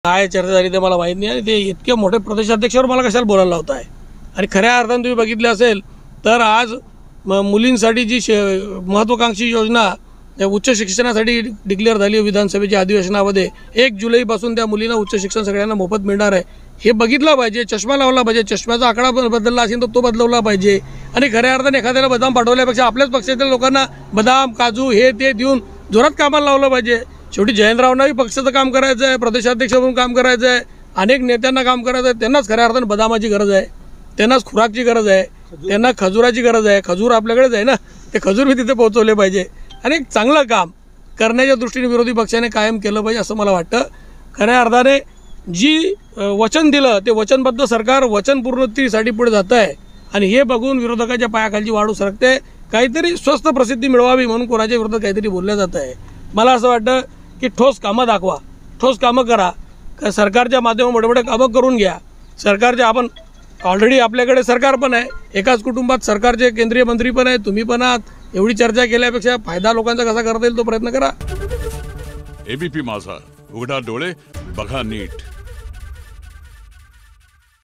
काय चर्चा झाली ते मला माहीत नाही आणि ते इतके मोठे प्रदेशाध्यक्षावर मला कशाला बोलायला लावत आहे। आणि खऱ्या अर्थाने तुम्ही बघितले असेल तर आज मुलींसाठी जी महत्त्वाकांक्षी योजना उच्च शिक्षणासाठी डिक्लेअर झाली विधानसभेच्या अधिवेशनामध्ये 1 जुलैपासून त्या मुलींना उच्च शिक्षण सगळ्यांना मोफत मिळणार आहे। हे बघितलं पाहिजे, चष्मा लावला पाहिजे, चष्म्याचा आकडा बदलला असेल तर तो बदलवला पाहिजे। आणि खऱ्या अर्थाने एखाद्याला बदाम पाठवल्यापेक्षा आपल्याच पक्षातील लोकांना बदाम काजू हे ते देऊन जोरात कामाला लावलं पाहिजे। शेवटी जयंतरावांनाही पक्षाचं काम करायचं आहे, प्रदेशाध्यक्ष म्हणून काम करायचं आहे, अनेक नेत्यांना काम करायचं आहे। त्यांनाच खऱ्या अर्थाने बदामाची गरज आहे, त्यांनाच खुराकची गरज आहे, त्यांना खजुराची गरज आहे। खजूर आपल्याकडेच आहे ना, ते खजूर मी तिथे पोहोचवले पाहिजे आणि एक चांगलं काम करण्याच्या दृष्टीने विरोधी पक्षाने कायम केलं पाहिजे असं मला वाटतं। खऱ्या अर्थाने जी वचन दिलं ते वचनबद्ध सरकार वचन पूर्णतेसाठी पुढे जात आहे आणि हे बघून विरोधकाच्या पायाखालची वाळू सरकते। काहीतरी स्वस्त प्रसिद्धी मिळवावी म्हणून कोणाच्या विरोधात काहीतरी बोललं जात आहे। मला असं वाटतं की ठोस कामं दाखवा, ठोस कामं करा, सरकारच्या माध्यमातून मोठे कामं करून घ्या। सरकारच्या आपण ऑलरेडी आपल्याकडे सरकार पण आहे, एकाच कुटुंबात सरकारचे केंद्रीय मंत्री पण आहे, तुम्ही पण आहात। एवढी चर्चा केल्यापेक्षा फायदा लोकांचा कसा करता येईल तो प्रयत्न करा। एबीपी माझा, उघडा डोळे बघा नीट।